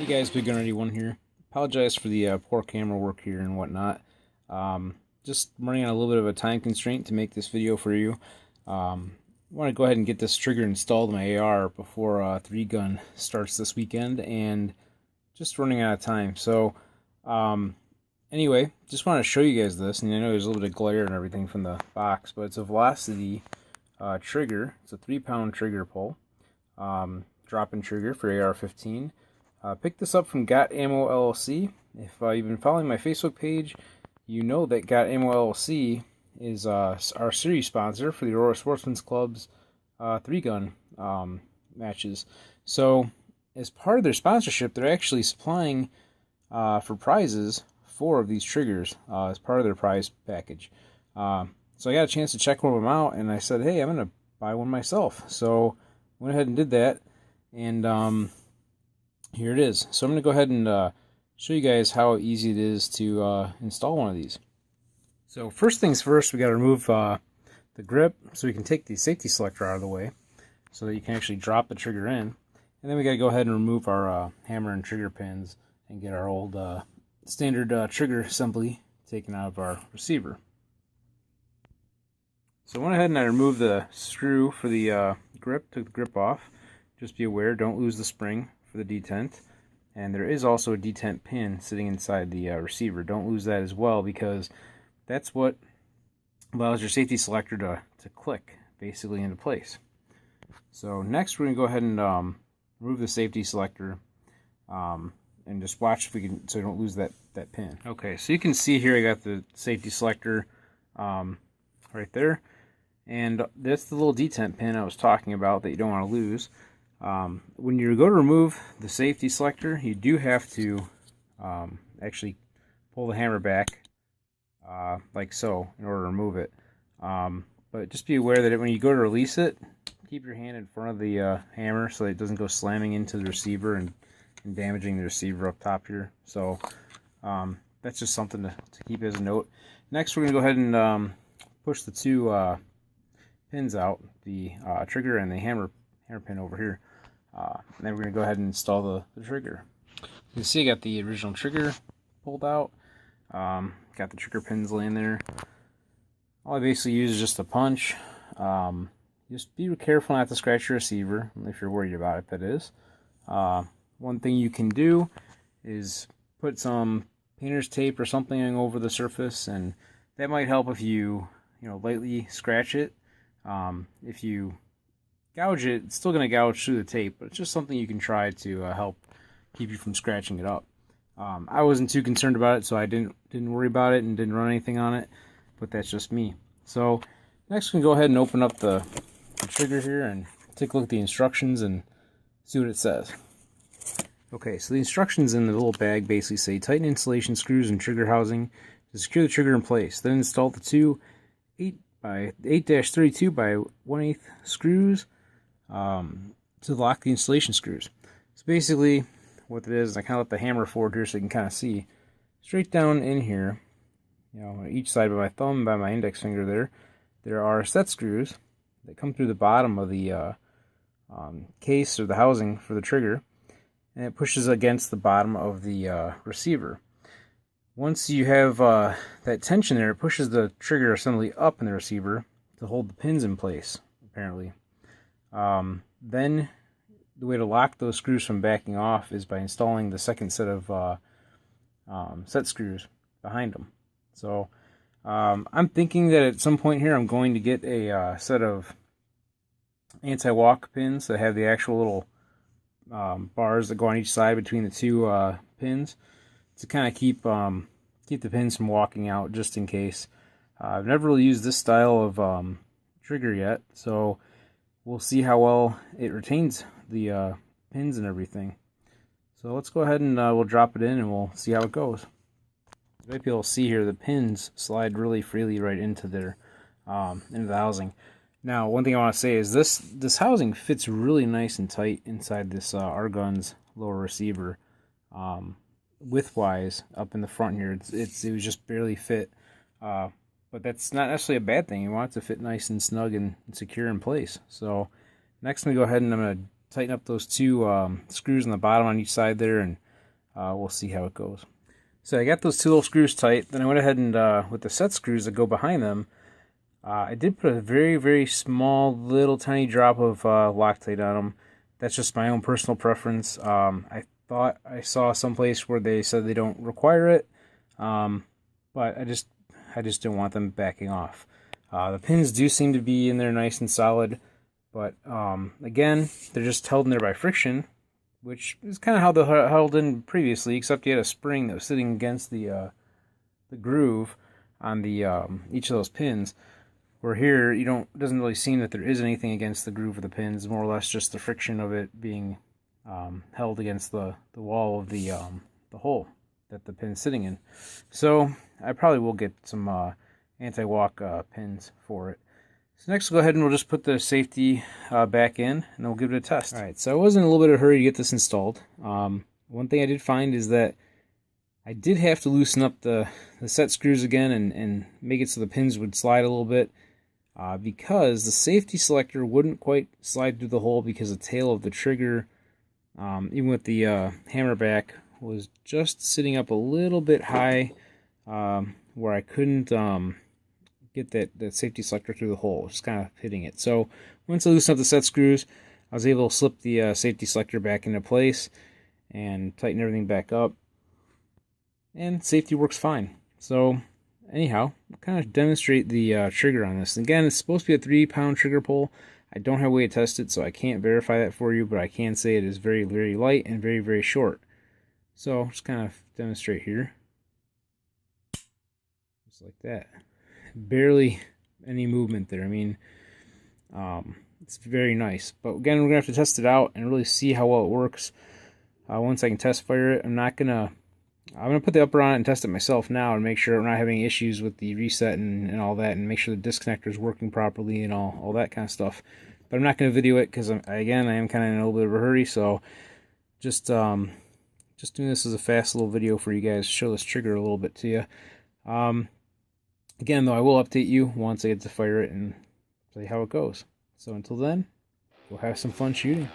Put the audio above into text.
Hey guys, Big Gun 81 here. Apologize for the poor camera work here and whatnot. Just running on a little bit of a time constraint to make this video for you. I want to go ahead and get this trigger installed in my AR before 3 gun starts this weekend, and just running out of time. So anyway, just want to show you guys this, and I know there's a little bit of glare and everything from the box, but it's a Velocity trigger. It's a 3-pound trigger pull, drop-in trigger for AR15. Picked this up from Got Ammo LLC. If you've been following my Facebook page, you know that Got Ammo LLC is our series sponsor for the Aurora Sportsman's Club's 3-gun matches. So, as part of their sponsorship, they're actually supplying for prizes 4 of these triggers as part of their prize package. So I got a chance to check one of them out, and I said, hey, I'm going to buy one myself. So went ahead and did that, and here it is. So I'm going to go ahead and show you guys how easy it is to install one of these. So first things first, we got to remove the grip so we can take the safety selector out of the way so that you can actually drop the trigger in. And then we got to go ahead and remove our hammer and trigger pins and get our old standard trigger assembly taken out of our receiver. So I went ahead and I removed the screw for the grip, took the grip off. Just be aware, don't lose the spring for the detent. And there is also a detent pin sitting inside the receiver. Don't lose that as well, because that's what allows your safety selector to click basically into place. So next we're going to go ahead and remove the safety selector and just watch if we can, so you don't lose that pin. Okay, so you can see here I got the safety selector right there, and that's the little detent pin I was talking about that you don't want to lose. When you go to remove the safety selector, you do have to actually pull the hammer back like so in order to remove it. But just be aware that when you go to release it, keep your hand in front of the hammer so that it doesn't go slamming into the receiver and damaging the receiver up top here. So that's just something to keep as a note. Next, we're going to go ahead and push the 2 pins out, the trigger and the hammer pin over here. And then we're going to go ahead and install the trigger. You can see I got the original trigger pulled out. Got the trigger pins laying there. All I basically use is just a punch. Just be careful not to scratch your receiver, if you're worried about it, that is. One thing you can do is put some painter's tape or something over the surface, and that might help if you lightly scratch it. If you gouge it, it's still going to gouge through the tape, but it's just something you can try to help keep you from scratching it up. I wasn't too concerned about it, so I didn't worry about it and didn't run anything on it, but that's just me. So next we can go ahead and open up the trigger here and take a look at the instructions and see what it says. Okay, so the instructions in the little bag basically say tighten insulation screws and trigger housing to secure the trigger in place. Then install the 2 8-32 by 1/8 screws to lock the installation screws. So basically what it is, I kind of let the hammer forward here so you can kind of see. Straight down in here, each side by my thumb, by my index finger there are set screws that come through the bottom of the case or the housing for the trigger, and it pushes against the bottom of the receiver. Once you have that tension there, it pushes the trigger assembly up in the receiver to hold the pins in place, apparently. Then the way to lock those screws from backing off is by installing the second set of set screws behind them. So I'm thinking that at some point here I'm going to get a set of anti-walk pins that have the actual little bars that go on each side between the 2 pins to kind of keep the pins from walking out, just in case. I've never really used this style of trigger yet, so we'll see how well it retains the pins and everything. So let's go ahead and we'll drop it in and we'll see how it goes. You might be able to see here the pins slide really freely right into their into the housing. Now, one thing I want to say is this housing fits really nice and tight inside this R-Gun's lower receiver. Width-wise, up in the front here, it was just barely fit. But that's not necessarily a bad thing. You want it to fit nice and snug and secure in place. So next I'm going to go ahead and I'm going to tighten up those 2 screws on the bottom on each side there and we'll see how it goes. So I got those two little screws tight. Then I went ahead and with the set screws that go behind them, I did put a very, very small, little tiny drop of Loctite on them. That's just my own personal preference. I thought I saw someplace where they said they don't require it, but I just didn't want them backing off. The pins do seem to be in there nice and solid, but again, they're just held in there by friction, which is kind of how they're held in previously, except you had a spring that was sitting against the groove on the each of those pins. Where here, it doesn't really seem that there is anything against the groove of the pins, more or less just the friction of it being held against the wall of the hole that the pin's sitting in. So I probably will get some anti-walk pins for it. So next we'll go ahead and we'll just put the safety back in, and then we'll give it a test. Alright, so I was in a little bit of a hurry to get this installed. One thing I did find is that I did have to loosen up the set screws again and make it so the pins would slide a little bit. Because the safety selector wouldn't quite slide through the hole because the tail of the trigger, even with the hammer back, was just sitting up a little bit high where I couldn't get that safety selector through the hole, just kind of hitting it. So once I loosened up the set screws, I was able to slip the safety selector back into place and tighten everything back up, and safety works fine. So anyhow, I'll kind of demonstrate the trigger on this. Again, it's supposed to be a 3-pound trigger pull. I don't have a way to test it, so I can't verify that for you, but I can say it is very, very light and very, very short. So I'll just kind of demonstrate here. Just like that. Barely any movement there. I mean, it's very nice. But again, we're going to have to test it out and really see how well it works. Once I can test fire it, I'm going to put the upper on it and test it myself now and make sure I'm not having issues with the reset and all that, and make sure the disconnector is working properly and all that kind of stuff. But I'm not going to video it because, again, I am kind of in a little bit of a hurry, so just doing this as a fast little video for you guys to show this trigger a little bit to you. Again, though, I will update you once I get to fire it and tell you how it goes. So until then, we'll have some fun shooting.